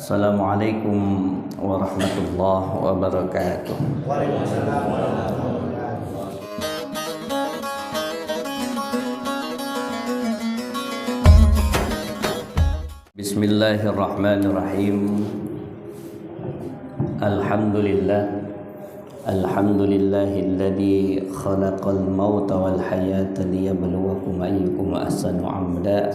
Assalamualaikum warahmatullahi wabarakatuh. Waalaikumsalam warahmatullahi wabarakatuh. Bismillahirrahmanirrahim. Alhamdulillahilladzi khalaqal mauta wal hayata liyabluwakum ayyukum ahsanu amala.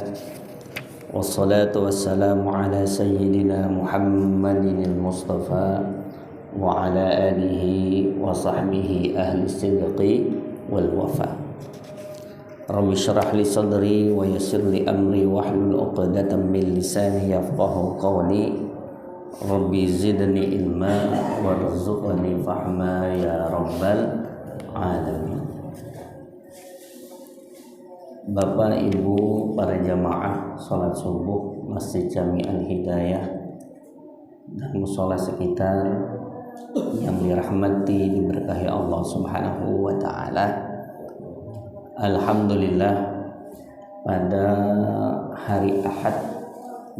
Wassalatu wassalamu ala sayyidina Muhammadin al-Mustafa wa ala alihi wa sahbihi ahli sidqi wal wafa. Rabbi syrah li sadri wa yassir li amri wahlul 'uqdatam min lisani yafqahu qawli. Rabbi zidni ilma warzuqni fahma ya rabbal alamin. Bapak, Ibu, para jamaah salat subuh Masjid Jami'an Hidayah dan mushola sekitar yang dirahmati, diberkahi Allah Subhanahu wa taala. Alhamdulillah, pada hari Ahad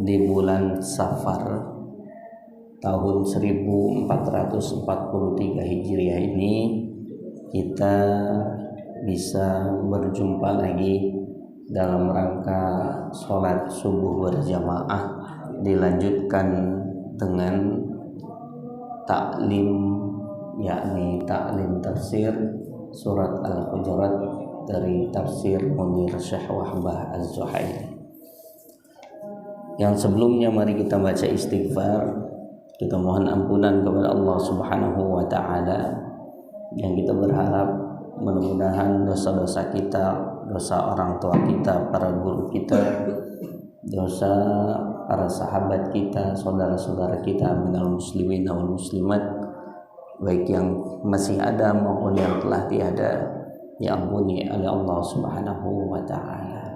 di bulan Safar tahun 1443 Hijriah ini kita bisa berjumpa lagi dalam rangka sholat subuh berjamaah, dilanjutkan dengan taklim, yakni taklim tafsir surat Al-Hujurat dari tafsir Munir Syekh Wahbah Az-Zuhaili. Yang sebelumnya mari kita baca istighfar, kita mohon ampunan kepada Allah Subhanahu wa taala, yang kita berharap mudah-mudahan dosa-dosa kita, dosa orang tua kita, para guru kita, dosa para sahabat kita, saudara-saudara kita minal muslimin wal muslimat, baik yang masih ada maupun yang telah tiada, diampuni oleh Allah Subhanahu wa taala,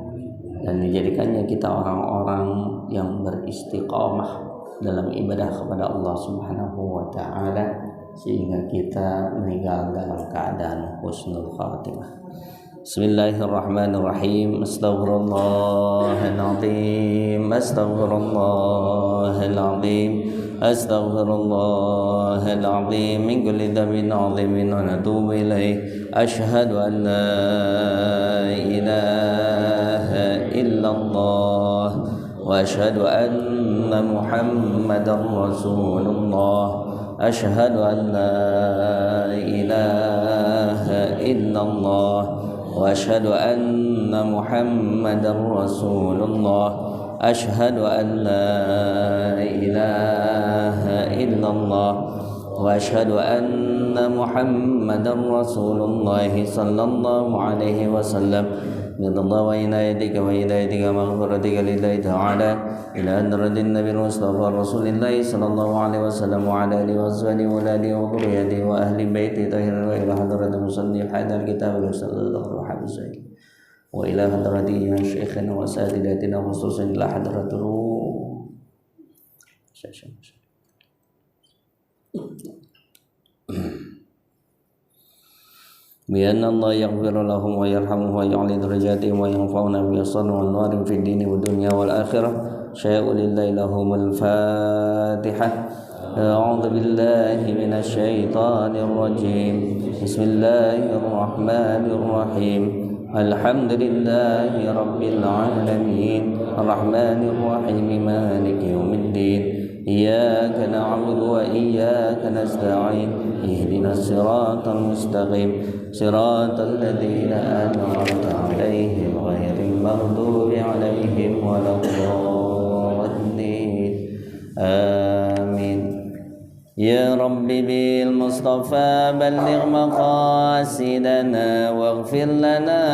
dan dijadikannya kita orang-orang yang beristiqamah dalam ibadah kepada Allah Subhanahu wa taala, sehingga kita meninggal dalam keadaan husnul khatimah. Bismillahirrahmanirrahim. Astaghfirullahaladzim, astaghfirullahaladzim, astaghfirullahaladzim min kulli dhanbin 'azimin wa natubu ilaih. Asyhadu an la ilaha illallah wa asyhadu anna Muhammadar Rasulullah. Asyhadu an la ilaha illallah wa asyhadu anna Muhammadar Rasulullah. Asyhadu an la ilaha illallah wa asyhadu anna Muhammadar Rasulullah sallallahu alaihi wasallam. Bidallah wa inayatika wa inayatika maghfiratika lillahi ta'ala ila adradin Nabi Mustafa Rasulullah sallallahu alaihi wasallam wa ala alihi wa sahbihi wa alihi wa dhurriyyatihi wa ahli baiti tahirin wa ila hadratil musannif hadal kitab wa sallallahu alaihi wasallam wa ila hadrati ya syekhina wa sadidatina khususan ila hadratul بأن الله يغفر لهم ويرحمهم ويعلي درجاتهم وينفعنا بأصل والنار في الدين والدنيا والآخرة. شاء لله لهم الفاتحة. أعوذ بالله من الشيطان الرجيم. بسم الله الرحمن الرحيم. الحمد لله رب العالمين الرحمن الرحيم مالك يوم الدين. إياك نعبد وإياك نستعين. اهدنا الصراط المستقيم صراط الذين أنعمت عليهم غير المغضوب عليهم ولا الضالين آمين. يا رب بالمصطفى بلغ مقاصدنا واغفر لنا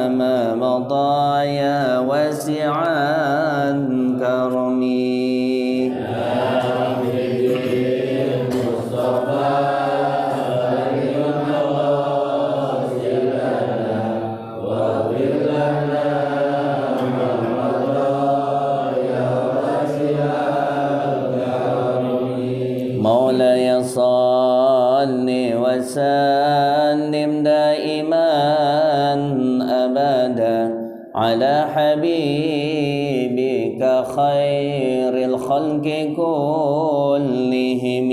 ما مضى يا واسع كرمي. مولاي صل وسلم دائما أبدا على حبيبك خير الخلق كلهم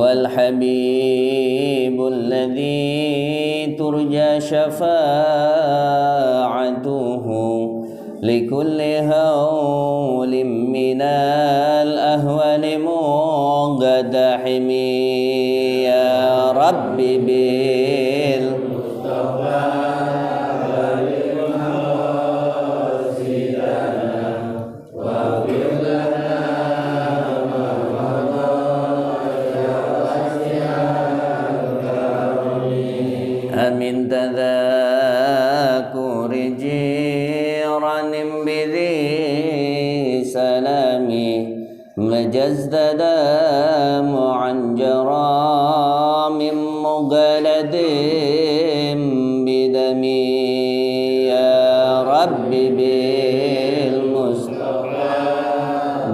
والحبيب الذي ترجى شفاعته لكل هول من الأهوال مقتحم يا رب بالمصطفى من تذاكر جيران بذي سلامي مجزد دمعا جرى من مغلد بدمي يا رب بالمصطفى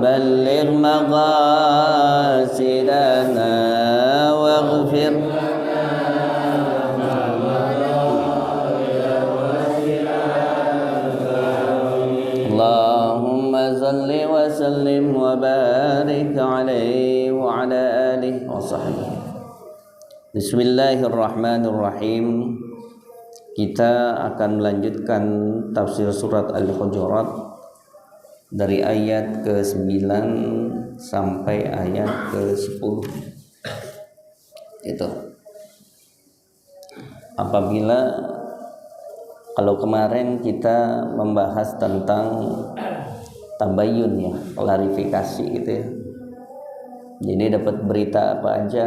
بلغ مقاصدنا واغفر اللهم صل وسلم وبارك عليه وعلى آله وصحبه. Bismillahirrahmanirrahim. Kita akan melanjutkan tafsir surat Al-Hujurat dari ayat ke-9 sampai ayat ke-10. Itu. Apabila kalau kemarin kita membahas tentang tabayun ya, klarifikasi gitu ya. Jadi dapat berita apa aja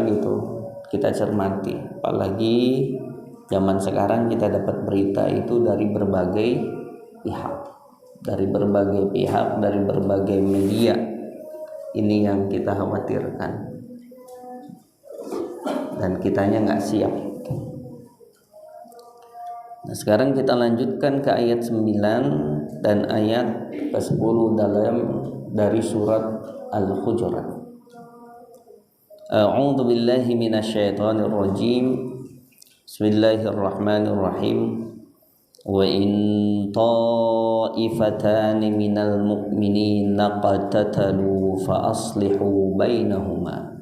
gitu, kita cermati. Apalagi zaman sekarang kita dapat berita itu dari berbagai pihak. Dari berbagai pihak, dari berbagai media. Ini yang kita khawatirkan. Dan kitanya nggak siap. Nah, sekarang kita lanjutkan ke ayat 9 dan ayat ke-10 dari surat Al-Hujurat. A'udzu billahi minasyaitonir rajim. Bismillahirrahmanirrahim. Wa in ta'ifatan minal mu'minina qatatalu fa aslihu bainahuma.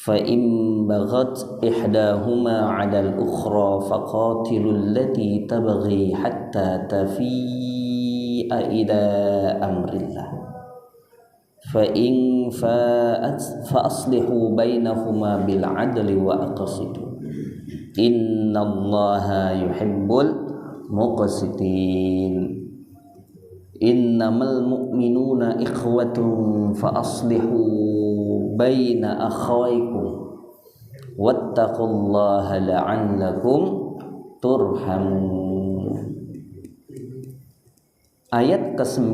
فإن بغت إحداهما على الأخرى فقاتلوا التي تبغي حتى تفيء إلى أمر الله فإن فاءت فأصلحوا بينهما بالعدل وأقسطوا إن الله يحب المقسطين إنما المؤمنون إخوة فأصلحوا بين أخويكم واتقوا الله لعلكم ترحمون. Ayat ke-9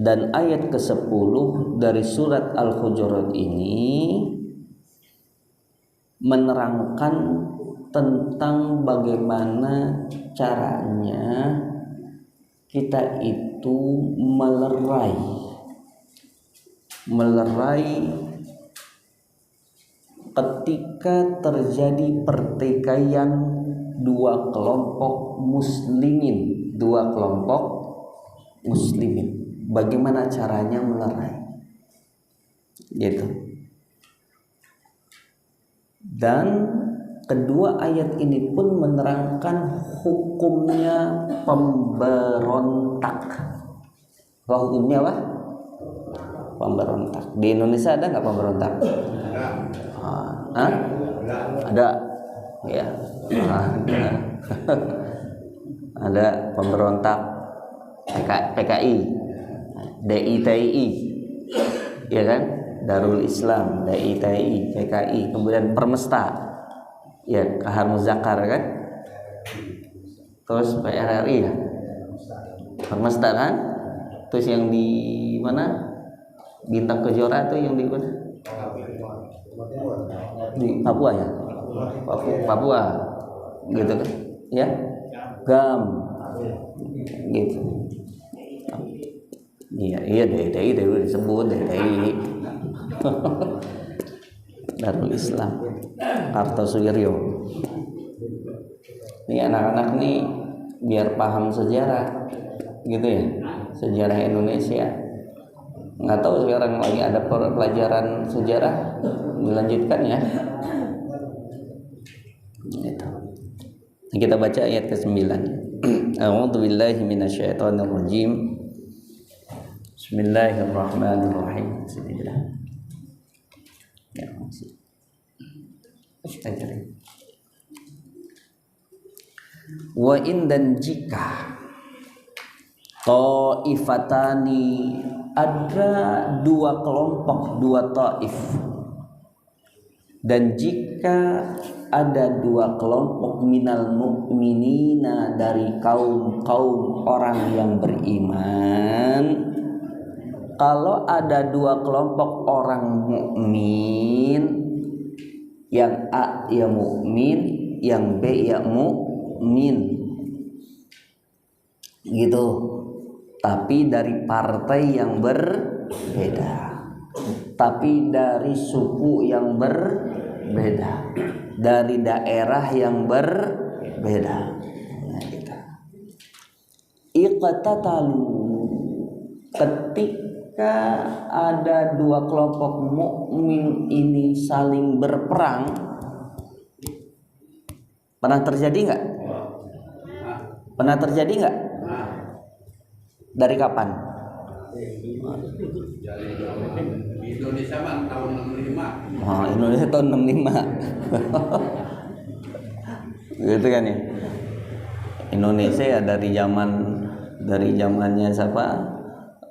dan ayat ke-10 dari surat Al-Hujurat ini menerangkan tentang bagaimana caranya kita itu melerai ketika terjadi pertikaian dua kelompok muslimin, bagaimana caranya melerai gitu. Dan kedua ayat ini pun menerangkan hukumnya pemberontak. Hukumnya apa? Pemberontak. Di Indonesia ada nggak pemberontak? Ada, ya. Ada pemberontak PKI, DITI, ya kan? Darul Islam, DITI, PKI, kemudian Permesta, ya Kahar Muzakar kan? Terus PRRI ya, Permesta kan? Terus yang di mana? Bintang Kejora tuh yang di mana? Di Papua ya, Papua gitu kan? ya gam gitu. Iya DTI dulu disebut DTI. Darul Islam Kartosuwiryo. Ini anak-anak nih biar paham sejarah gitu ya, sejarah Indonesia. Nggak tahu sekarang lagi ada pelajaran sejarah, dilanjutkan ya. Gitu. Kita baca ayat ke-9. A'udzu billahi minasyaitonir rajim. Bismillahirrahmanirrahim. Bismillah. Ya, wa in dan jika ta'ifatani ada dua kelompok, dua taif, dan jika ada dua kelompok minal mu'minina dari kaum orang yang beriman. Kalau ada dua kelompok orang mukmin, yang A ya mukmin, yang B ya mukmin, gitu. Tapi dari partai yang berbeda, tapi dari suku yang berbeda, dari daerah yang berbeda. Nah, gitu. Iqtatalu, ketika ada dua kelompok mukmin ini saling berperang, pernah terjadi nggak? Pernah terjadi nggak? Dari kapan? Indonesia mah tahun 65. Oh, Indonesia tahun 65. Gitu kan ya. Indonesia ya dari zamannya siapa?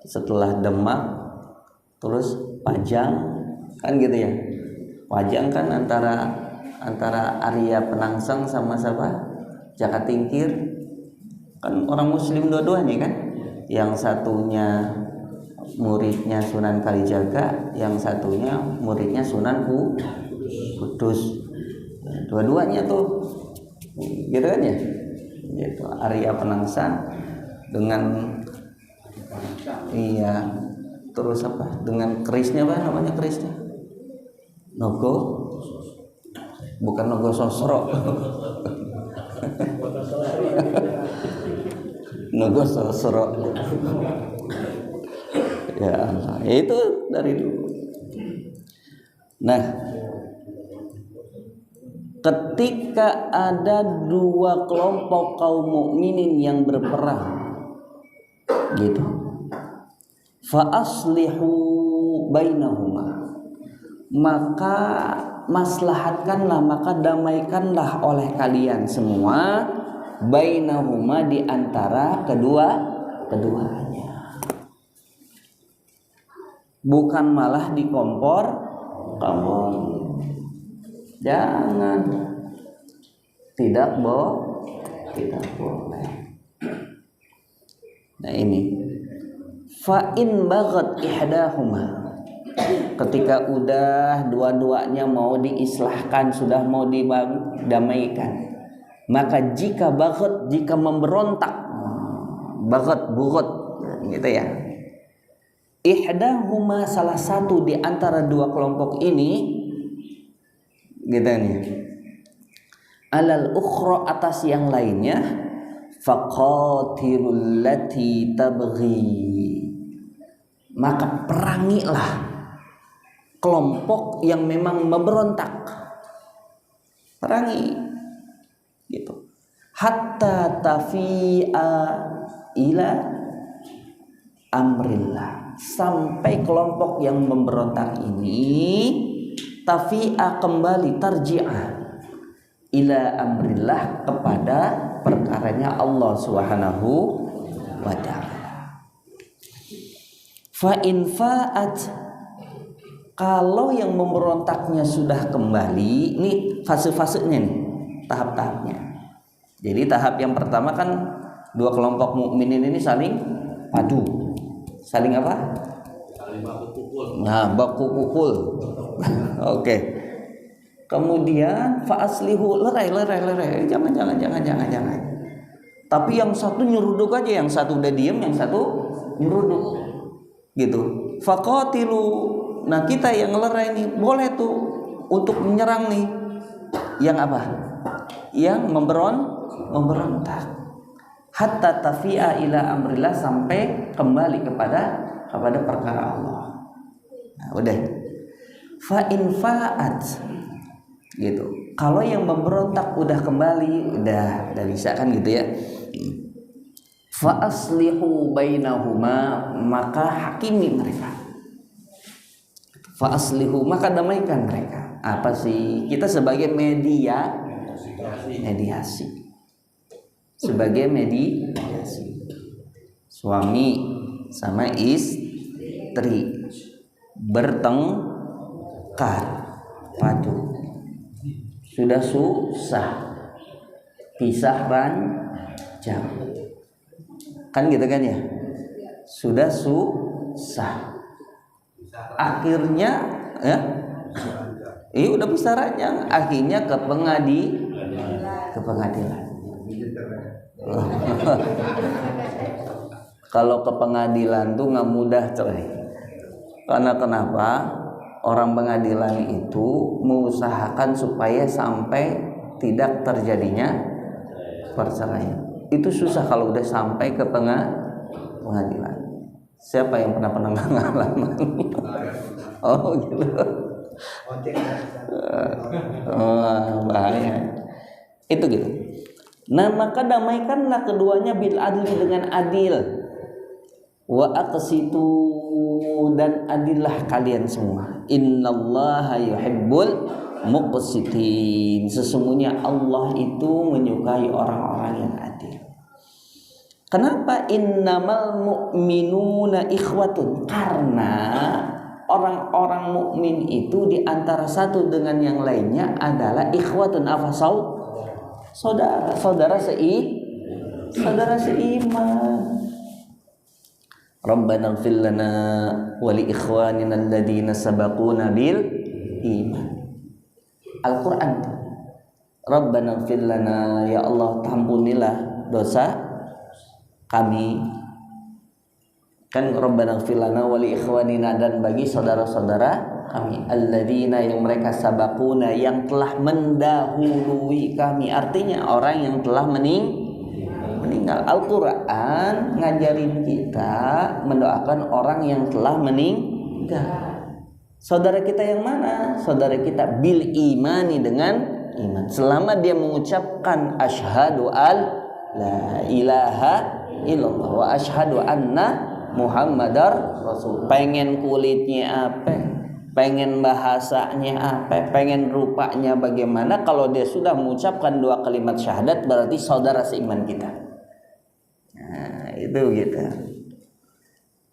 Setelah Demak, terus Pajang, kan gitu ya. Pajang kan antara Arya Penangsang sama siapa? Jaka Tingkir. Kan orang Muslim dua-duanya kan. Yang satunya muridnya Sunan Kalijaga, yang satunya muridnya Sunan Kudus. Dua-duanya tuh gitu kan ya. Gitu. Arya Penangsang dengan iya, terus apa? Dengan kerisnya apa namanya kerisnya? Nogo. Bukan Nogo Sosro. Nogo Sosro. Ya Allah, itu dari dulu. Nah, ketika ada dua kelompok kaum mukminin yang berperang, gitu. Fa aslihu bainahuma, maka maslahatkanlah, maka damaikanlah oleh kalian semua bainahuma, di antara keduanya. Bukan malah dikompor. Jangan. Tidak boleh. Nah ini. Fa in baghat ihdahuma, ketika udah dua-duanya mau diislahkan, sudah mau didamaikan, maka jika baghat, jika memberontak, bugot gitu ya, ihdahuma, salah satu di antara dua kelompok ini, gitu nih, alal ukhra, atas yang lainnya, faqatilul lati tabghi, maka perangilah kelompok yang memang memberontak, perangi gitu, hatta tafi'a ila amrillah, sampai kelompok yang memberontak ini tafi'a, kembali, tarji'ah ila amrillah, kepada perkaranya Allah Subhanahu wa ta'ala. Fa in fa'at, kalau yang memberontaknya sudah kembali, ini fase-fasenya nih, tahap-tahapnya. Jadi tahap yang pertama kan dua kelompok mukminin ini saling padu, saling apa? Saling baku pukul. Nah, baku pukul. Oke. Kemudian fa'aslihu, lerai, jangan. Tapi yang satu nyeruduk aja, yang satu udah diem, yang satu nyeruduk, gitu. Faqatilu, nah kita yang lerai nih boleh tuh untuk menyerang nih, yang apa? Yang memberontak. Hatta tafi'a ila amrillah, sampai kembali kepada perkara Allah. Nah, udah. Fa in fa'at, gitu. Kalau yang memberontak udah kembali, udah bisa kan gitu ya. Fa aslihu bainahuma, maka hakimi mereka. Fa aslihu, maka damaikan mereka. Apa sih? Kita sebagai mediasi. Sebagai mediasi. Suami sama istri bertengkar, padu, sudah susah, pisah ranjang, kan gitu kan ya, sudah susah, akhirnya ya, udah pisah ranjang, akhirnya ke pengadilan. Kalau ke pengadilan tuh nggak mudah coy. Karena kenapa? Orang pengadilan itu mengusahakan supaya sampai tidak terjadinya perceraian. Itu susah kalau udah sampai ke pengadilan. Siapa yang pernah pengalaman? Oh gitu. Bahaya. Itu gitu. Nah, maka damaikanlah keduanya bil adli, dengan adil. Wa aqsitu, dan adillah kalian semua. Innallaha yuhibbul muqsitin. Sesungguhnya Allah itu menyukai orang-orang yang adil. Kenapa innamal mu'minuna ikhwatun? Karena orang-orang mukmin itu di antara satu dengan yang lainnya adalah ikhwatun, apa saudara seiman. Rabbana ighfir lana wa li ikhwanina alladziina sabaquna bil iman. Al-Qur'an. Rabbana ighfir lana, ya Allah ampunilah dosa kami. Kan Rabbana ighfir lana wa li ikhwanina, dan bagi saudara-saudara kami, alladziina, yang mereka sabaquna, yang telah mendahului kami. Artinya orang yang telah meninggal. Al-Quran ngajarin kita mendoakan orang yang telah meninggal. Saudara kita yang mana? Saudara kita bil imani, dengan iman. Selama dia mengucapkan asyhadu an la ilaha illallah wa asyhadu anna muhammadar rasul. Pengen kulitnya apa? Pengen bahasanya apa? Pengen rupanya bagaimana? Kalau dia sudah mengucapkan dua kalimat syahadat, berarti saudara seiman kita. Nah, itu gitu.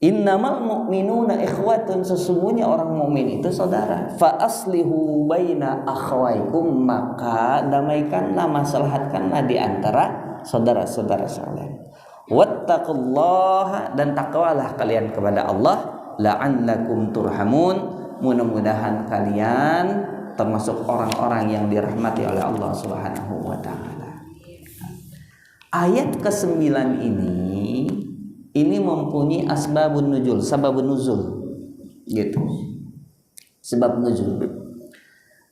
Innamal mu'minuna ikhwatun, sesungguhnya orang mukmin itu saudara. Fa aslihu baina akhwaikum, maka damaikanlah, maslahatkanlah di antara saudara-saudara sekalian. Wattaqullaha, dan takwalah kalian kepada Allah. La'allakum turhamun, mudah-mudahan kalian termasuk orang-orang yang dirahmati oleh Allah Subhanahu wa taala. Ayat ke-9 ini mempunyai asbabun nuzul, sababun nuzul, gitu. Sebab nuzul.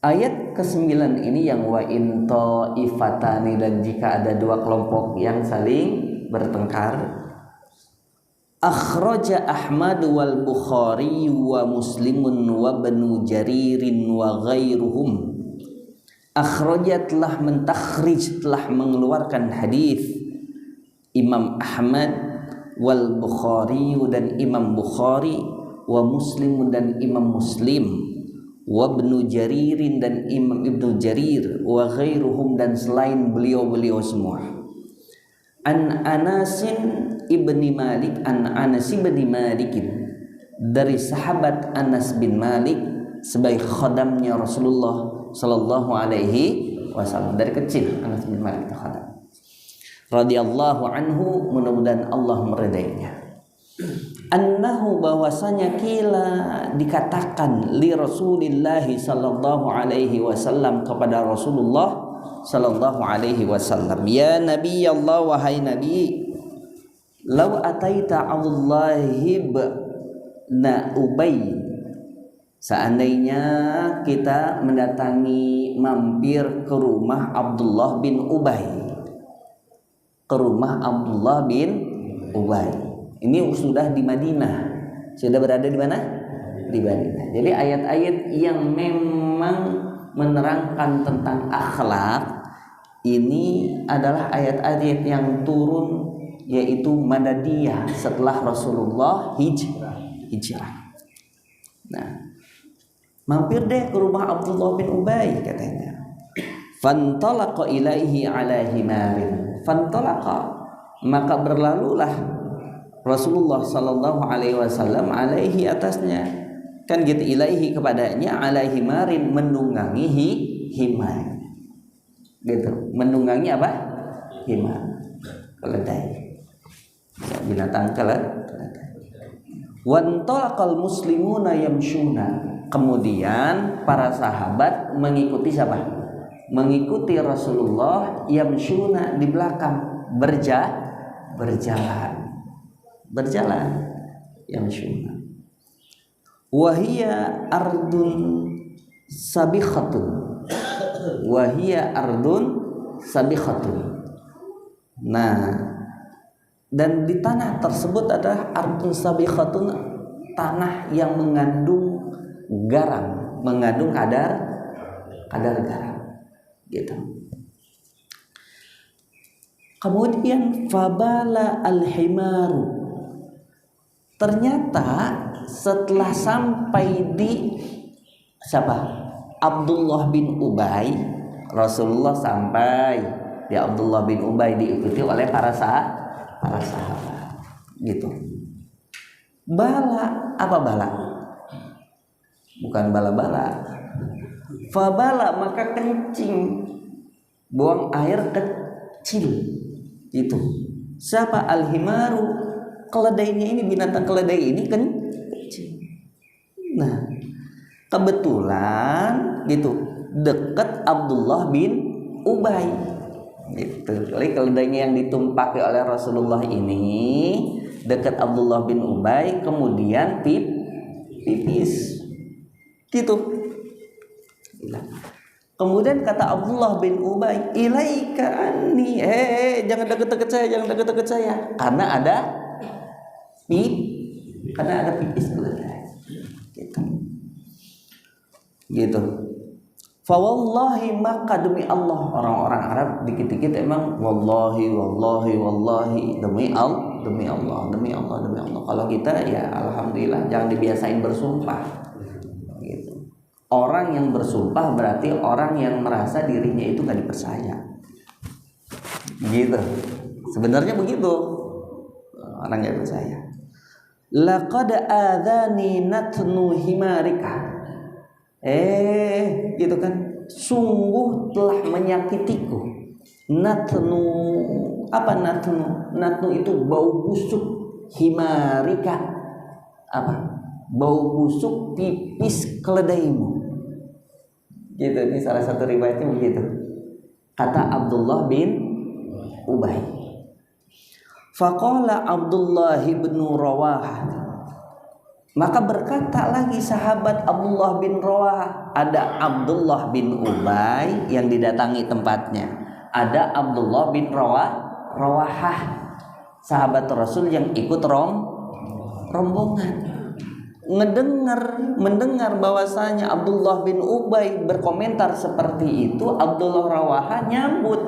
Ayat ke-9 ini yang wa in ta'ifatani, dan jika ada dua kelompok yang saling bertengkar. Akhraja Ahmad wal Bukhari wa Muslimun wa Ibnu Jaririn wa ghairuhum. Akhraja, telah mentakhrij, telah mengeluarkan hadis Imam Ahmad wal Bukhari, dan Imam Bukhari, wa Muslim, dan Imam Muslim, wa Ibnu Jaririn, dan Imam Ibnu Jarir, wa ghairuhum, dan selain beliau-beliau semua. An Anasin ibni Malik, an Anas ibni Malik, dari sahabat Anas bin Malik sebagai khadamnya Rasulullah sallallahu alaihi wasallam. Dari kecil Anas bin Malik itu khadam. Radhiyallahu anhu, mudah-mudahan Allah meridainya. annahu bahwasanya kila dikatakan li Rasulillah sallallahu alaihi wasallam kepada Rasulullah sallallahu alaihi wasallam, ya Nabi Allah, wahai Nabi, law ataita Abdullah ibn Ubay, seandainya kita mendatangi mampir ke rumah Abdullah bin Ubay, ke rumah Abdullah bin Ubay. Ini sudah di Madinah, sudah berada di mana? Di Madinah. Jadi ayat-ayat yang memang menerangkan tentang akhlak ini adalah ayat-ayat yang turun, yaitu madadiyah setelah Rasulullah hijrah. Nah, mampir deh ke rumah Abdullah bin Ubay katanya. Fantalaqa ilaihi ala himarin. Fantalaqa, maka berlalulah Rasulullah sallallahu alaihi wasallam alaihi atasnya, kan gitu, ilaihi kepadanya, alaihi marin menunggangi himar, gitu, menunggangi apa? Himar, keledai, binatang keledai. Wantalaqal muslimuna yamshuna, kemudian para sahabat mengikuti siapa? Mengikuti Rasulullah, yamshuna di belakang, berjalan yamshuna. Wahia ardun sabikhatun. Nah, dan di tanah tersebut adalah ardun sabikhatun, tanah yang mengandung garam, mengandung kadar garam, gitu. Kemudian fabala al-himaru, ternyata setelah sampai di siapa? Abdullah bin Ubay, Rasulullah sampai di Abdullah bin Ubay, diikuti oleh para sahabat, gitu. Bala, apa bala? Bukan bala-bala. Fabala, maka kencing, buang air kecil, gitu. Siapa? Al-himaru, keledainya ini, binatang keledai ini kecil. Nah, kebetulan gitu dekat Abdullah bin Ubay, gitu. Jadi keledainya yang ditumpaki oleh Rasulullah ini dekat Abdullah bin Ubay, kemudian pipis, gitu. Kemudian kata Abdullah bin Ubay, ilaika anni, jangan dekat-dekat saya, karena ada pipis keledai, gitu. Fa wallahi, maka demi Allah, orang-orang Arab dikit-dikit emang wallahi demi Allah. Kalau kita ya alhamdulillah, jangan dibiasain bersumpah, gitu. Orang yang bersumpah berarti orang yang merasa dirinya itu gak dipercaya, gitu. Sebenarnya begitu, orang gak percaya. Laqad adzani natnu himarika, gitu kan, sungguh telah menyakitiku. Natnu, apa natnu? Natnu itu bau busuk, himarika apa? Bau busuk pipis keledaimu, gitu. Ini salah satu riwayatnya begitu, kata Abdullah bin Ubay. Faqala Abdullah bin Rawahah, maka berkata lagi sahabat Abdullah bin Rawahah, ada Abdullah bin Ubay yang didatangi tempatnya, ada Abdullah bin Rawahah, sahabat Rasul yang ikut rombongan. Mendengar bahwasanya Abdullah bin Ubay berkomentar seperti itu, Abdullah Rawahah nyambut,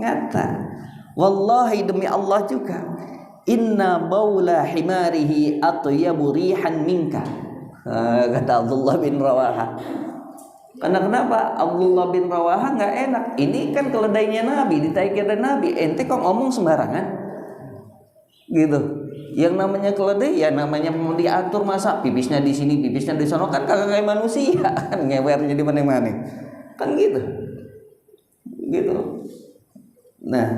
ngata, wallahi demi Allah juga, inna baula himarihi atyabu rihan minka, kata Abdullah bin Rawahah. Karena kenapa? Abdullah bin Rawahah nggak enak, ini kan keledainya Nabi, ditaiki dari Nabi, ente kok ngomong sembarangan, gitu. Yang namanya keledai ya namanya mau diatur, masa pipisnya di sini, pipisnya di sana, kan kagak kayak manusia, kan ngewernya di mana-mana, kan gitu. Nah,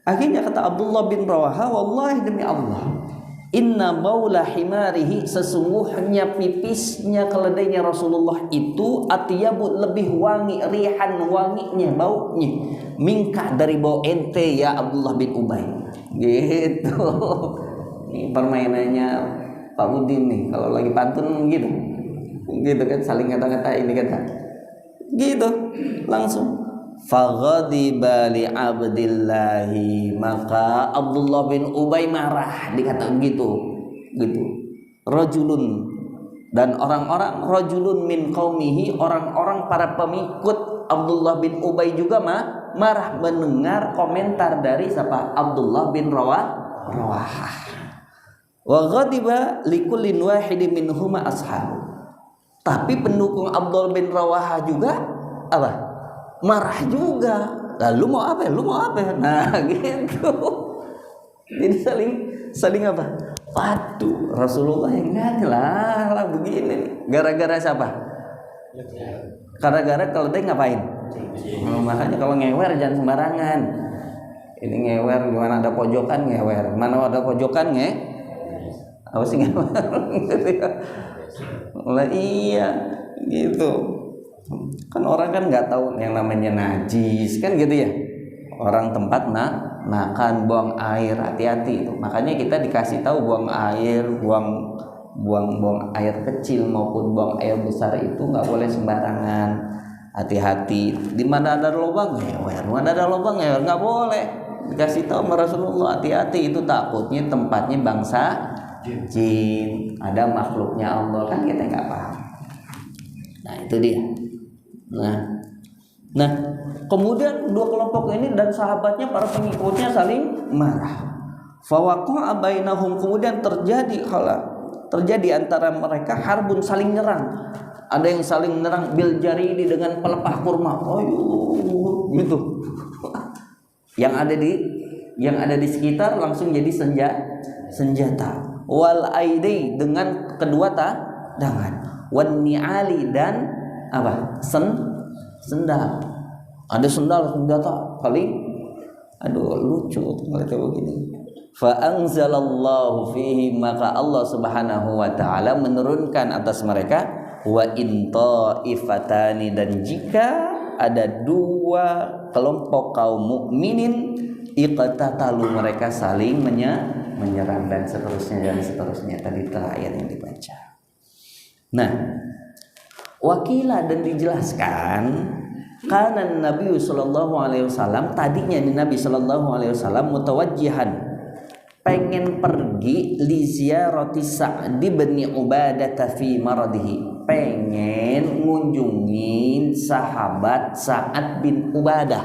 akhirnya kata Abdullah bin Rawahah, wallahi demi Allah, Inna baula himarihi, sesungguhnya pipisnya keledainya Rasulullah itu atyabu, lebih wangi, rihan, wanginya, baunya, mingka, dari bau ente ya Abdullah bin Ubay. Gitu. Ini permainannya Pak Udin nih, kalau lagi pantun gitu. Gitu kan, saling kata-kata ini kata. Gitu, langsung. Faghadiba li Abdillahi, maka Abdullah bin Ubay marah, dikata gitu. Rajulun, dan orang-orang, rajulun min qaumihi, orang-orang para pengikut Abdullah bin Ubay juga marah mendengar komentar dari siapa? Abdullah bin Rawahah. Wa ghadiba likullin wahidin minhuma ashab. Tapi pendukung Abdullah bin Rawahah juga apa? Marah juga. Lalu mau apa? Lu mau apa? Nah, gitu. Jadi saling apa? Waduh, Rasulullah yang nggak lah begini. Gara-gara siapa? Gara-gara kalau dia ngapain? Makanya kalau ngewer jangan sembarangan. Ini ngewer gimana, ada pojokan ngewer. Mana ada pojokan apa sih ngewer? Lah iya, gitu. Kan orang kan nggak tahu yang namanya najis kan gitu ya, orang tempat makan buang air, hati-hati itu. Makanya kita dikasih tahu buang air kecil maupun buang air besar itu nggak boleh sembarangan, hati-hati. Di mana ada lubang ngewer, mana ada lubang ngewer, nggak boleh. Dikasih tahu sama Rasulullah, hati-hati, itu takutnya tempatnya bangsa jin, ada makhluknya Allah, kan kita nggak paham. Nah itu dia. Nah, kemudian dua kelompok ini dan sahabatnya, para pengikutnya saling marah. Fawaqa'a bainahum, kemudian terjadi antara mereka harbun, saling nyerang. Ada yang saling menyerang bil jaridi, dengan pelepah kurma. Gitu. Yang ada di sekitar langsung jadi senjata. Wal aidi, dengan kedua tangan. Wan ni'ali, dan apa? Sendal. Ada sendal senjata kali. Aduh, lucu ngeliat begini. Fa anzalallahu fihi, maka Allah Subhanahu wa taala menurunkan atas mereka, wa in ta'ifatani, dan jika ada dua kelompok kaum mukminin, iqtatalu, mereka saling menyerang, dan seterusnya. Tadi ayat yang dibaca. Nah, wakila, dan dijelaskan, karena Nabi sallallahu alaihi wasallam, tadinya Nabi sallallahu alaihi wasallam mutawajjihan, pengen pergi li ziyarati Sa'd bin Ubadah fi maradihi, pengen ngunjungin sahabat Sa'ad bin Ubadah.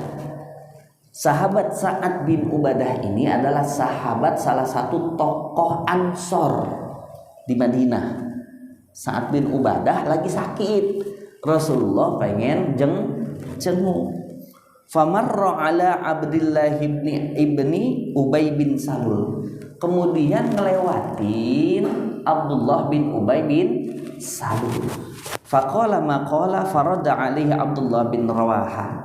Sahabat Sa'ad bin Ubadah ini adalah sahabat, salah satu tokoh Ansor di Madinah. Sa'ad bin Ubadah lagi sakit, Rasulullah pengen jenguk. Famarra ala Abdillah ibni Ubay bin Salul, kemudian ngelewatin Abdullah bin Ubay bin Salul. Faqala maqala farada alaihi Abdullah bin Rawahah,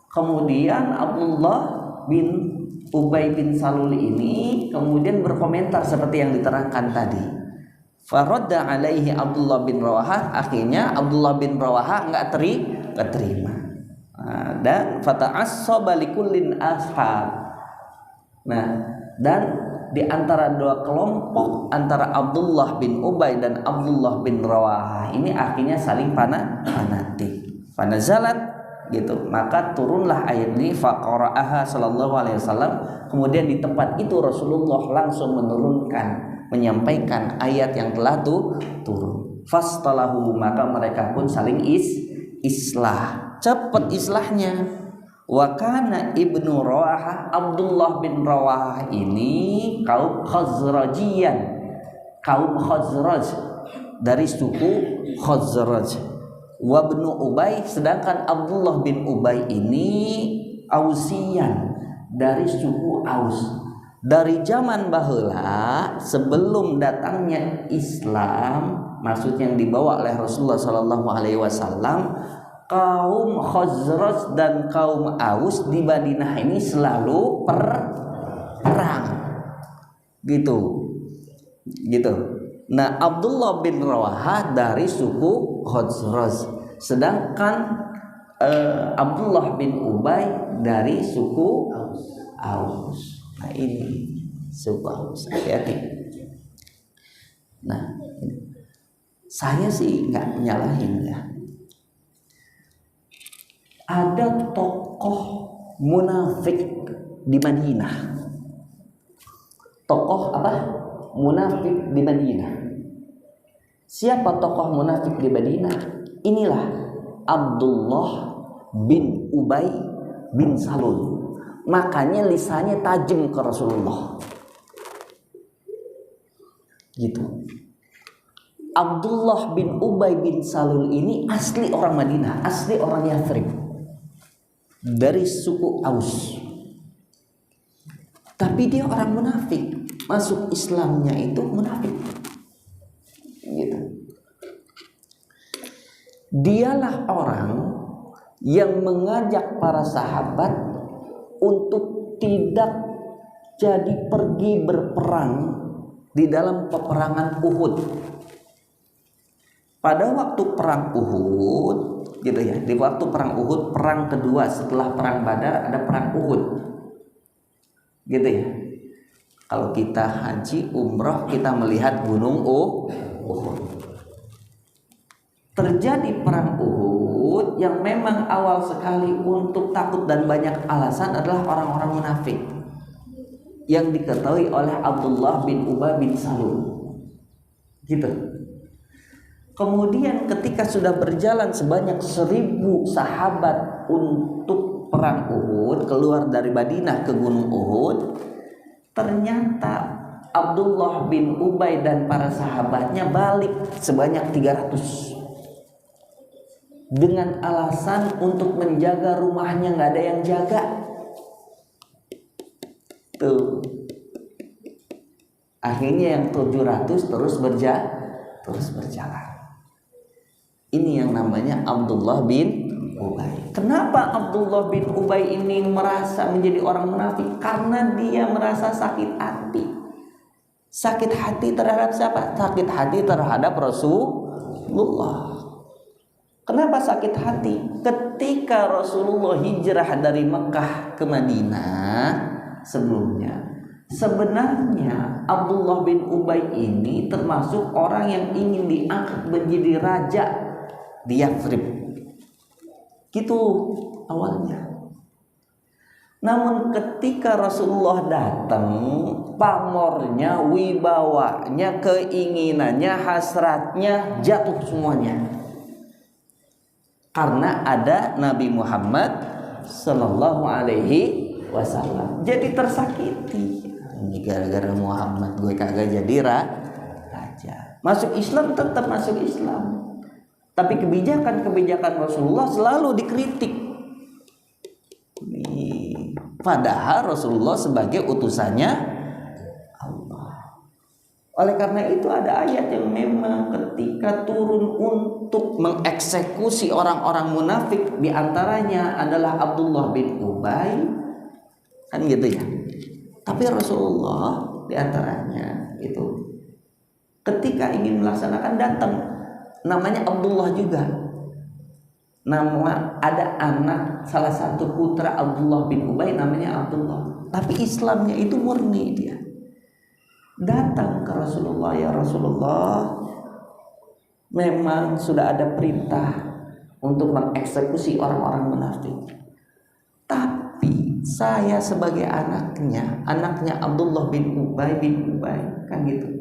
kemudian Abdullah bin Ubay bin Salul ini kemudian berkomentar seperti yang diterangkan tadi. Faradda alaihi Abdullah bin Rawahah, akhirnya Abdullah bin Rawahah enggak terima. Dan fata'assaba likullin ashab. Nah, dan di antara dua kelompok, antara Abdullah bin Ubay dan Abdullah bin Rawahah ini akhirnya saling fanatik. Fanazalat, gitu. Maka turunlah ayat ini, faqara'aha sallallahu alaihi wasallam. Kemudian di tempat itu Rasulullah langsung menyampaikan ayat yang telah turun. Fastalahu, maka mereka pun saling islah, cepat islahnya. Wa kana ibnu Rawahah, Abdullah bin Rawahah ini kaum Khazrajiyan, kaum Khazraj, dari suku Khazraj. Wa ibnu Ubay, sedangkan Abdullah bin Ubay ini Ausiyan, dari suku Aus. Dari zaman baheula, sebelum datangnya Islam, maksudnya yang dibawa oleh Rasulullah sallallahu alaihi wasallam, kaum Khazraj dan kaum Aus di Madinah ini selalu perang, gitu. gitu. Nah, Abdullah bin Rawaha dari suku Khazraj, sedangkan Abdullah bin Ubay dari suku Aus. Nah, ini suku Aus. Hati-hati. Nah, saya sih nggak nyalahin ya. Ada tokoh munafik di Madinah. Tokoh apa? Munafik di Madinah. Siapa tokoh munafik di Madinah? Inilah Abdullah bin Ubay bin Salul. Makanya lisannya tajam ke Rasulullah. Gitu. Abdullah bin Ubay bin Salul ini asli orang Madinah, asli orang Yathrib, dari suku Aus. Tapi dia orang munafik, masuk Islamnya itu munafik. Gitu. Dialah orang yang mengajak para sahabat untuk tidak jadi pergi berperang di dalam peperangan Uhud. Pada waktu perang Uhud, gitu ya, di waktu perang Uhud, perang kedua setelah perang Badar ada perang Uhud, gitu ya. Kalau kita haji umroh kita melihat gunung Uhud. Terjadi perang Uhud yang memang awal sekali untuk takut dan banyak alasan adalah orang-orang munafik yang diketahui oleh Abdullah bin Ubay bin Salul, gitu. Kemudian ketika sudah berjalan sebanyak 1.000 sahabat untuk perang Uhud, keluar dari Madinah ke gunung Uhud, ternyata Abdullah bin Ubay dan para sahabatnya balik sebanyak 300 dengan alasan untuk menjaga rumahnya, nggak ada yang jaga. Tuh. Akhirnya yang 700 terus berjalan. Ini yang namanya Abdullah bin Ubay. Kenapa Abdullah bin Ubay ini merasa menjadi orang munafik? Karena dia merasa sakit hati. Sakit hati terhadap siapa? Sakit hati terhadap Rasulullah. Kenapa sakit hati? Ketika Rasulullah hijrah dari Mekah ke Madinah sebelumnya, sebenarnya Abdullah bin Ubay ini termasuk orang yang ingin diangkat menjadi raja di Yathrib. Gitu awalnya. Namun ketika Rasulullah datang, pamornya, wibawanya, keinginannya, hasratnya jatuh semuanya. Karena ada Nabi Muhammad sallallahu alaihi wasallam. Jadi tersakiti. Ini gara-gara Muhammad gue kagak jadi raja. Masuk Islam tetap masuk Islam. Tapi kebijakan-kebijakan Rasulullah selalu dikritik. Padahal Rasulullah sebagai utusannya Allah. Oleh karena itu ada ayat yang memang ketika turun untuk mengeksekusi orang-orang munafik, diantaranya adalah Abdullah bin Ubay, kan gitu ya. Tapi Rasulullah diantaranya itu ketika ingin melaksanakan datang. Namanya Abdullah juga. Nama ada anak salah satu putra Abdullah bin Ubay namanya Abdullah. Tapi Islamnya itu murni dia. Datang ke Rasulullah, ya Rasulullah, memang sudah ada perintah untuk mengeksekusi orang-orang munafik. Tapi saya sebagai anaknya Abdullah bin Ubay kan gitu.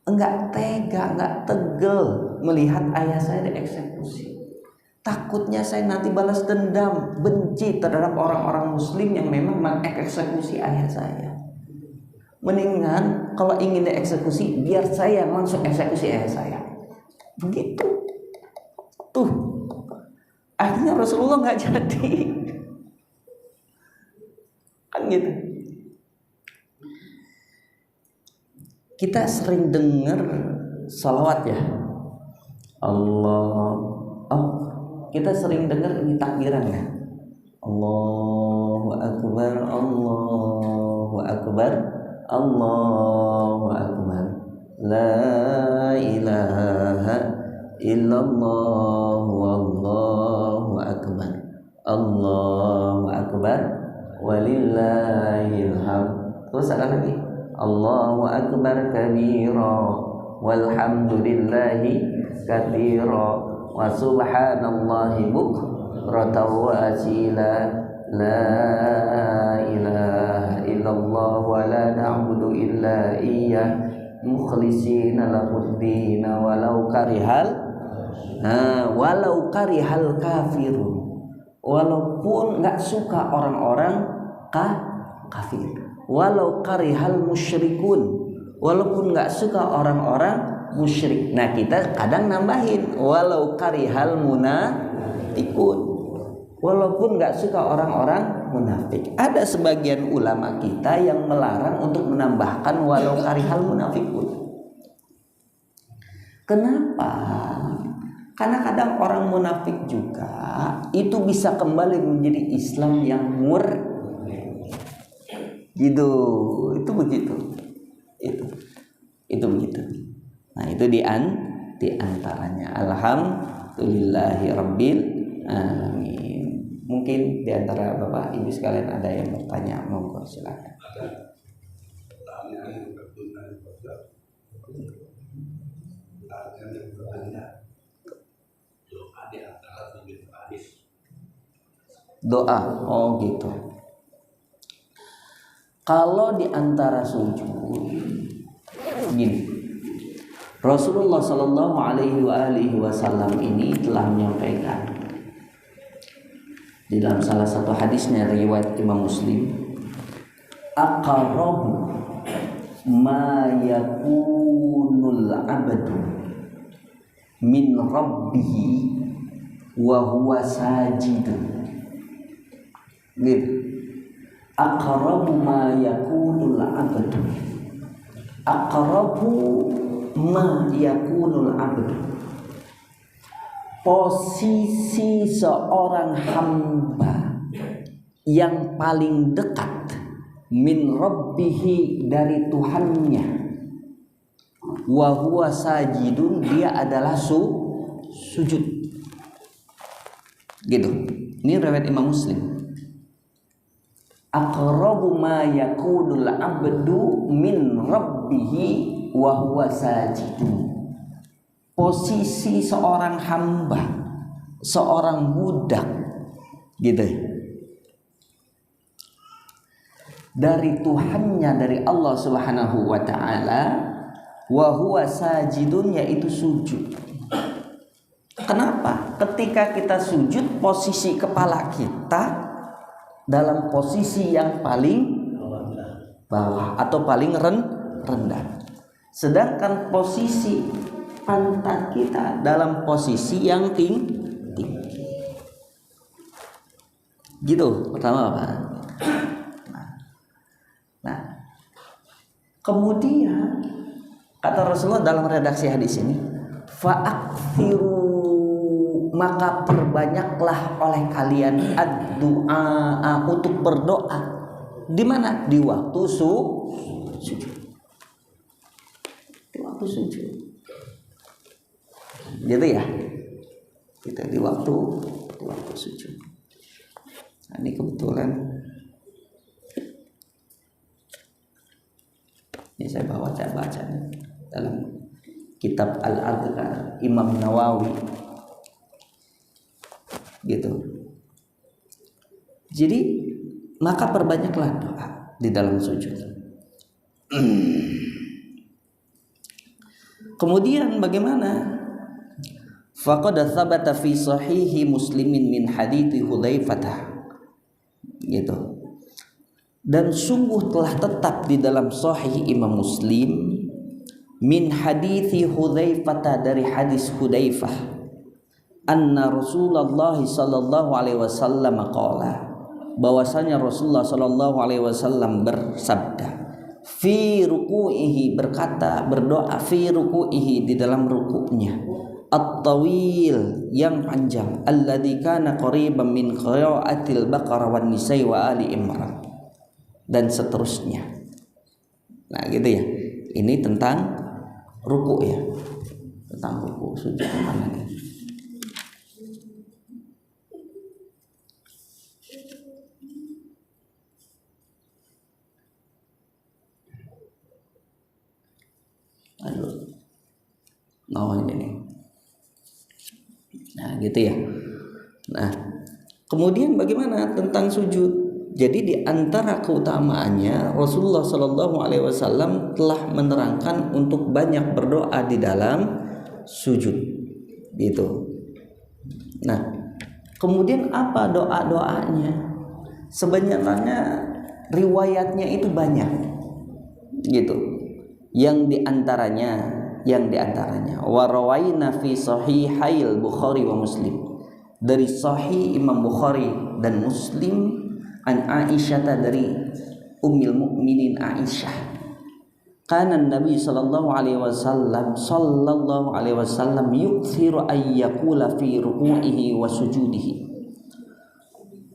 Enggak tega, enggak tegel melihat ayah saya dieksekusi. Takutnya saya nanti balas dendam, benci terhadap orang-orang muslim yang memang mengeksekusi ayah saya. Mendingan kalau ingin dieksekusi, biar saya langsung eksekusi ayah saya. Begitu. Tuh. Akhirnya Rasulullah enggak jadi. Kan gitu. Kita sering dengar salawat ya, Allah. Kita sering dengar ini takbiran ya, Allahu Akbar, Allahu Akbar, Allahu akbar. La ilaha illallah wallahu akbar. Allahu akbar walillahil hamd. Terus ada lagi. Allahu akbar kabira walhamdulillahi katsira wa subhanallahi bukratan wa asila. La ilaha illallah wa la na'budu illa iyyah mukhlishina lahuddin walau karihal kafirun. Walaupun enggak suka orang-orang kafir. Walau karihal musyrikun. Walaupun enggak suka orang-orang musyrik. Nah, kita kadang nambahin walau karihal munafiqun. Walaupun nggak suka orang-orang munafik. Ada sebagian ulama kita yang melarang untuk menambahkan walau karihal munafikun. Kenapa? Karena kadang orang munafik juga itu bisa kembali menjadi Islam yang gitu. Itu begitu. Itu begitu. Nah, itu di antaranya. Alhamdulillahi rabbil alamin. Mungkin di antara Bapak Ibu sekalian ada yang bertanya, monggo silakan. Doa, oh gitu. Kalau di antara sujud, gini, Rasulullah Shallallahu Alaihi Wasallam ini telah menyampaikan di dalam salah satu hadisnya riwayat Imam Muslim, aqrabu ma yakunul abdu min rabbih wa huwa sajidun. Gitu. Aqrabu ma yakunul abdu. Aqrabu ma yakunul abdu. Posisi seorang hamba yang paling dekat min rabbihi dari Tuhannya, wa huwa sajidun, dia adalah sujud. Gitu. Ini riwayat Imam Muslim. Aqrabu ma yakunul abdu min rabbihi wa huwa sajidun. Posisi seorang hamba, seorang budak, gitu, dari Tuhannya, dari Allah Subhanahu wa Ta'ala, wa huwa sajidun, yaitu sujud. Kenapa? Ketika kita sujud, posisi kepala kita dalam posisi yang paling bawah atau paling rendah, sedangkan posisi pantat kita dalam posisi yang tinggi. Gitu. Pertama apa? Nah, kemudian kata Rasulullah dalam redaksi hadis ini, fa'akthiru, maka perbanyaklah oleh kalian ad-du'a, untuk berdoa. Di mana? Di waktu sujud. Di waktu sujud. Gitu ya. Kita di waktu sujud. Nah, ini kebetulan ini saya baca dalam kitab Al-Adhkar Imam Nawawi. Gitu. Jadi maka perbanyaklah doa di dalam sujud. Kemudian bagaimana? Faqad tsabata fi sahihi Muslimin min hadithi Hudzaifah. Gitu. Dan sungguh telah tetap di dalam sahih Imam Muslim min hadithi Hudzaifah, dari hadis Hudzaifah, anna Rasulullah sallallahu alaihi wasallam qala, bahwasanya Rasulullah sallallahu alaihi wasallam bersabda, fi ruku'ihi, berkata, berdoa, fi ruku'ihi, di dalam rukuknya, at-tawil, yang panjang, alladzi kana qariban min qira'atil Baqarah wan Nisa wa Ali Imran, dan seterusnya. Nah gitu ya. Ini tentang ruku ya. Tentang ruku. Sujud mana nih? Aduh. Oh ini nih. Nah gitu ya. Nah kemudian bagaimana tentang sujud? Jadi di antara keutamaannya Rasulullah Shallallahu Alaihi Wasallam telah menerangkan untuk banyak berdoa di dalam sujud, gitu. Nah, kemudian apa doa-doanya? Sebenarnya riwayatnya itu banyak, gitu. Yang diantaranya warawaina fi sahihail Bukhari wa Muslim, dari Sahih Imam Bukhari dan Muslim, an Aisyah dari Ummul Mukminin Aisyah, kana Nabi sallallahu alaihi wasallam yukthiru ay yaqula fi ruku'ihi wa sujudihi.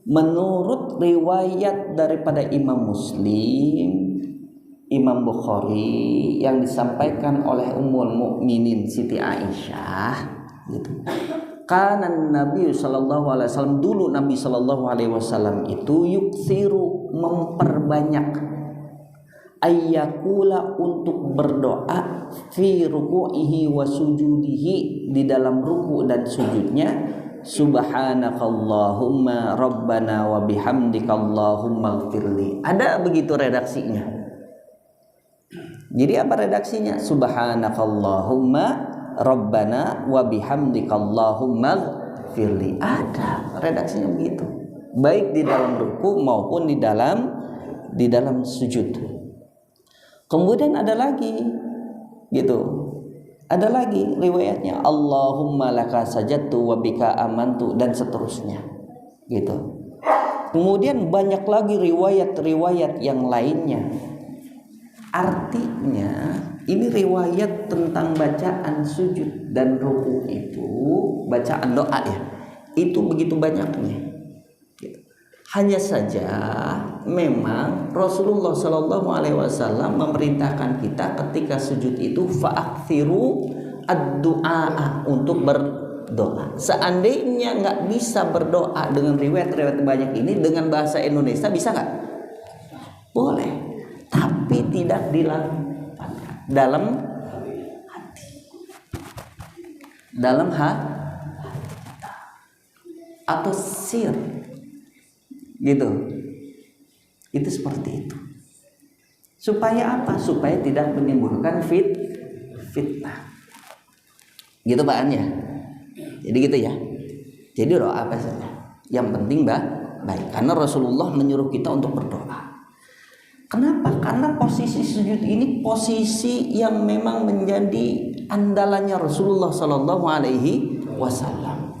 Menurut riwayat daripada Imam Muslim, Imam Bukhari yang disampaikan oleh Ummul Mukminin Siti Aisyah, gitu. Karena Nabi sallallahu alaihi wasallam, dulu Nabi sallallahu alaihi wasallam itu yuksiru, memperbanyak, ayyakula, untuk berdoa, fi ruku'ihi wa sujudihi, di dalam ruku dan sujudnya, subhanakallahumma rabbana wa bihamdikallahumma ighfirli. Ada begitu redaksinya. Jadi apa redaksinya? Subhanakallahumma rabbana wa bihamdikallahumma ighfirli. Ada redaksinya begitu. Baik di dalam ruku maupun di dalam sujud. Kemudian ada lagi, gitu. Ada lagi riwayatnya, Allahumma laka sajadtu wa bika amantu, dan seterusnya, gitu. Kemudian banyak lagi riwayat-riwayat yang lainnya. Artinya ini riwayat tentang bacaan sujud dan ruku itu, bacaan doa ya, itu begitu banyaknya. Hanya saja memang Rasulullah Shallallahu Alaihi Wasallam memerintahkan kita ketika sujud itu fa'akthiru ad-du'a, untuk berdoa. Seandainya nggak bisa berdoa dengan riwayat-riwayat banyak ini, dengan bahasa Indonesia bisa nggak? Boleh, tapi tidak dilakukan dalam hati, atau sir, gitu. Itu seperti itu. Supaya apa? Supaya tidak menimbulkan fitnah. Gitu Pak An ya. Jadi gitu ya. Jadi doa apa saja, yang penting baik. Karena Rasulullah menyuruh kita untuk berdoa. Kenapa? Karena posisi sujud ini posisi yang memang menjadi andalannya Rasulullah Sallallahu Alaihi Wasallam.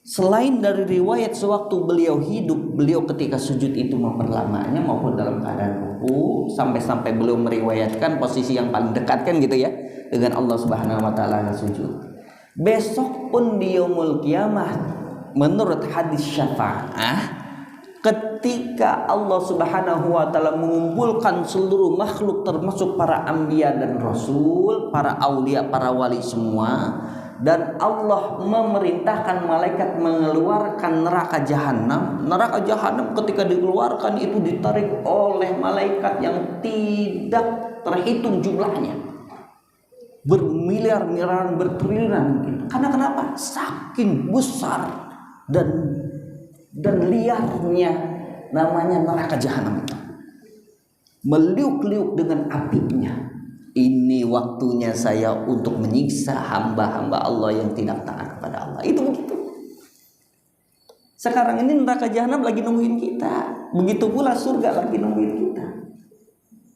Selain dari riwayat sewaktu beliau hidup, beliau ketika sujud itu memperlamanya maupun dalam keadaan ruku, sampai beliau meriwayatkan posisi yang paling dekat kan gitu ya dengan Allah Subhanahu Wa Taala sujud. Besok pun di yaumul qiyamah, menurut hadis syafaat, ketika Allah Subhanahu Wa Taala mengumpulkan seluruh makhluk termasuk para anbiya dan rasul, para aulia, para wali semua, dan Allah memerintahkan malaikat mengeluarkan neraka jahanam. Neraka jahanam ketika dikeluarkan itu ditarik oleh malaikat yang tidak terhitung jumlahnya, bermiliar-miliaran, bertriliunan mungkin. Karena kenapa? Saking besar dan liarnya namanya neraka jahanam itu, meliuk-liuk dengan apinya. Ini waktunya saya untuk menyiksa hamba-hamba Allah yang tidak taat kepada Allah. Itu begitu. Sekarang ini neraka jahanam lagi nungguin kita. Begitu pula surga lagi nungguin kita.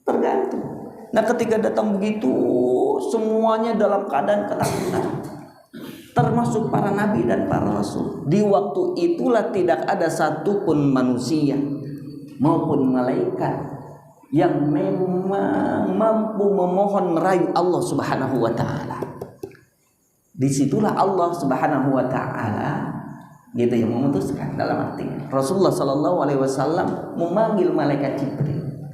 Tergantung. Nah ketika datang begitu, semuanya dalam keadaan ketakutan, termasuk para nabi dan para rasul. Di waktu itulah tidak ada satupun manusia maupun malaikat yang memang mampu memohon merayu Allah Subhanahu Wa Taala. Disitulah Allah Subhanahu Wa Taala, gitu yang memutuskan. Dalam artinya Rasulullah Sallallahu Alaihi Wasallam memanggil malaikat Jibril.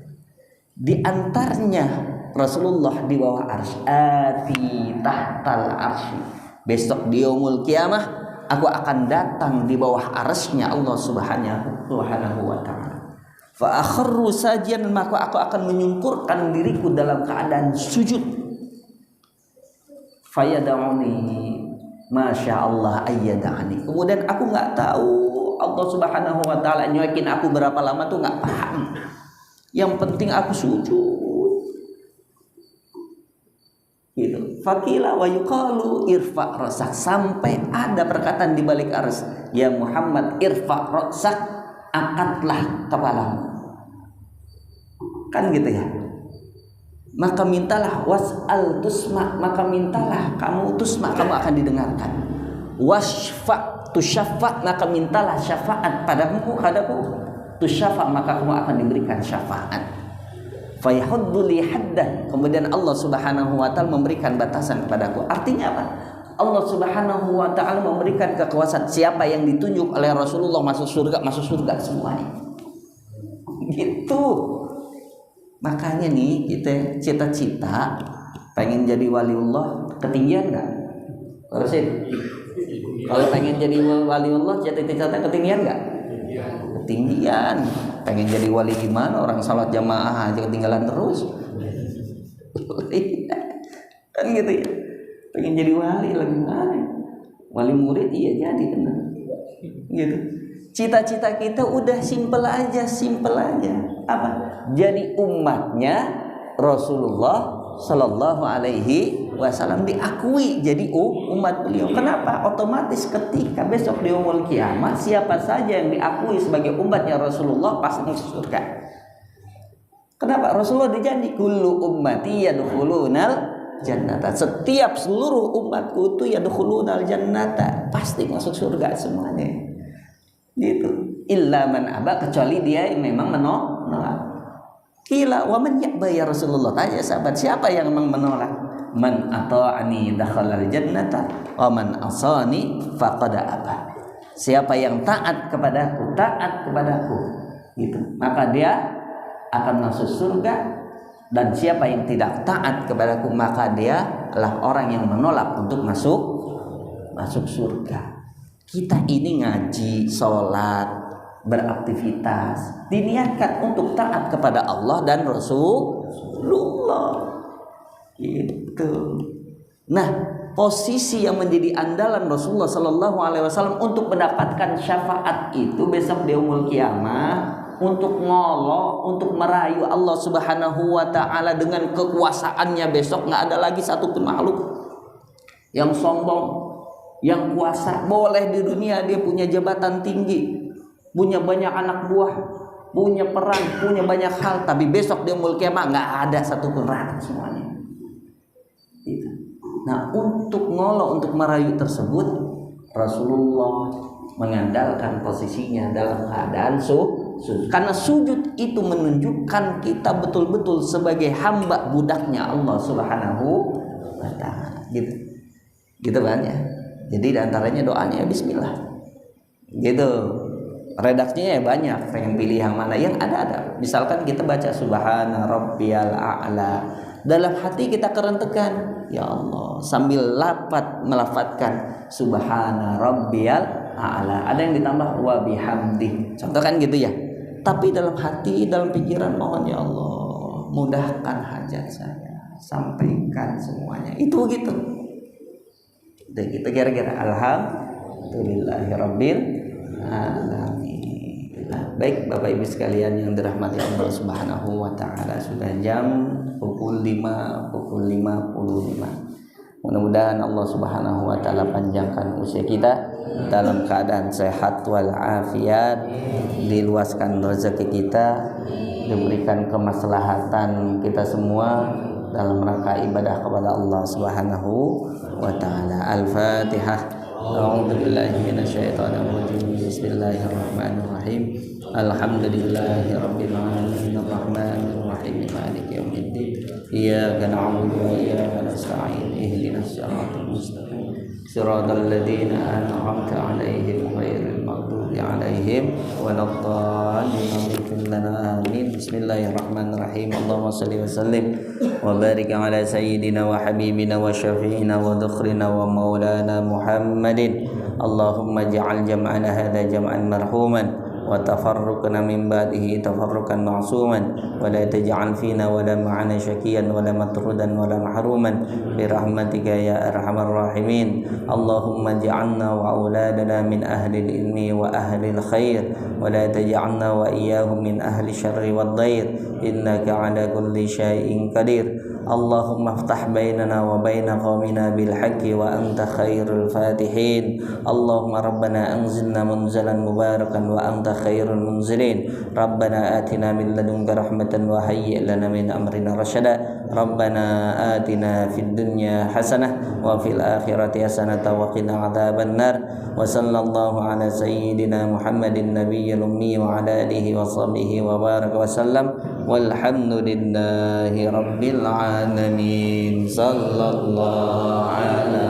Di antaranya Rasulullah di bawah arsy, ati tahtal arsy. Besok di yaumul kiamah aku akan datang di bawah arsy-Nya Allah Subhanahu wa taala. Fa akharru sajian, maka aku akan menyungkurkan diriku dalam keadaan sujud. Fayad'uni masya Allah ayyad'ani. Kemudian aku nggak tahu Allah Subhanahu wa taala nyuekin aku berapa lama tuh nggak paham. Yang penting aku sujud. Gitu. Fakila wa yuqalu irfa' rasak, sampai ada perkataan di balik arsy, ya Muhammad irfa' rasak, angkatlah kepalamu. Kan gitu ya. Maka mintalah was'al tusma, maka mintalah kamu tusma, kamu akan didengarkan. Wasfa' tusyafa', maka mintalah syafaat padaku, tusyafa', maka kamu akan diberikan syafaat. Fayahuddu li haddan, kemudian Allah Subhanahu wa taala memberikan batasan kepadaku. Artinya apa? Allah Subhanahu wa taala memberikan kekuasaan, siapa yang ditunjuk oleh Rasulullah masuk surga semuanya. Gitu. Makanya nih kita cita-cita pengen jadi waliullah, ketinggian enggak? Kalau pengen jadi waliullah, cita-cita ketinggian enggak? Ketinggian. Pengen jadi wali gimana? Orang salat jamaah aja ketinggalan terus. Kan gitu ya. Pengen jadi wali lagi mana? Wali murid iya jadi kan. Gitu. Cita-cita kita udah simple aja. Apa? Jadi umatnya Rasulullah Sallallahu Alaihi Wasallam, diakui jadi umat beliau. Kenapa? Otomatis ketika besok di yaumul kiamah, siapa saja yang diakui sebagai umatnya Rasulullah pasti masuk surga. Kenapa? Rasulullah dijanji kullu ummati yadkhulunal jannata. Setiap seluruh umatku itu yadkhulunal jannata, pasti masuk surga semuanya. Gitu. Illa man aba, kecuali dia yang memang menolak. Kila wa man ya'ba ya Rasulullah, tanya sahabat, siapa yang memang menolak? Man ata'ani dakhalal jannata wa man asani faqad aba. Siapa yang taat kepadaku gitu, maka dia akan masuk surga, dan siapa yang tidak taat kepadaku maka dia adalah orang yang menolak untuk masuk surga. Kita ini ngaji, sholat, beraktivitas diniatkan untuk taat kepada Allah dan Rasulullah. Gitu. Nah, posisi yang menjadi andalan Rasulullah Sallallahu Alaihi Wasallam untuk mendapatkan syafaat itu besok di yaumul kiamah, untuk ngolo, untuk merayu Allah Subhanahu Wa Taala dengan kekuasaannya. Besok nggak ada lagi satupun makhluk yang sombong, yang kuasa. Boleh di dunia dia punya jabatan tinggi, punya banyak anak buah, punya peran, punya banyak hal, tapi besok di yaumul kiamah nggak ada satupun rakyat semuanya. Gitu. Nah, untuk ngolo, untuk merayu tersebut, Rasulullah mengandalkan posisinya dalam keadaan sujud. Karena sujud itu menunjukkan kita betul-betul sebagai hamba budaknya Allah Subhanahu wa Ta'ala. Gitu kan ya. Jadi diantaranya doanya Bismillah. Gitu. Redaksinya ya banyak, pengen pilih yang mana, yang ada. Misalkan kita baca Subhana Rabbiyal A'la, dalam hati kita kerentekan, ya Allah, sambil melafatkan Subhana Rabbiyal A'la. Ada yang ditambah wa bihamdi. Contoh kan gitu ya. Tapi dalam hati, dalam pikiran, mohon ya Allah, mudahkan hajat saya, sampaikan semuanya. Itu gitu. Dan kita kira-kira alhamdulillahirabbil alamin. Nah, baik Bapak Ibu sekalian yang dirahmati Allah Subhanahu wa Ta'ala, sudah jam pukul 5:55. Mudah-mudahan Allah Subhanahu wa Ta'ala panjangkan usia kita dalam keadaan sehat wal afiat, diluaskan rezeki kita, diberikan kemaslahatan kita semua dalam rangka ibadah kepada Allah Subhanahu wa Ta'ala. Al-Fatihah. A'udzubillahi minasyaitonir rajim. Bismillahirrahmanirrahim. Alhamdulillahirabbil alamin arrahmanir rahim maliki yaumiddin. Iyyaka na'budu wa iyyaka nasta'in. Ihdinas siratal mustaqim. صراط الذين أنعمت عليهم غير المغضوب عليهم ولا الضالين اغفر لنا آمين. بسم الله الرحمن الرحيم. اللهم صل وسلم وبارك على سيدنا وحبيبنا وشفيعنا وذخرنا ومولانا محمد. اللهم اجعل جمعنا هذا جمعا مرحوما وتفرقنا من بعده تفرقا معصوما ولا تجعل فينا ولا معنا شكيا ولا مطرودا ولا محروما برحمتك يا أرحم الراحمين. اللهم اجعلنا وأولادنا من أهل العلم وأهل الخير ولا تجعلنا وإياهم من أهل الشر والضير إنك على كل شيء قدير. اللهم افتح بيننا وبين قومنا بالحق وأنت خير الفاتحين. اللهم ربنا أنزلنا منزلا مباركا وأنت خير المنزلين. ربنا آتنا من لدنك رحمة وهيئ لنا من أمرنا رشدا. ربنا آتنا في الدنيا حسنة وفي الآخرة حسنة وقنا عذاب النار. وصلى الله على سيدنا محمد النبي الأمي وعلى آله وصحبه وبارك وسلم والحمد لله رب العالمين. صلى الله على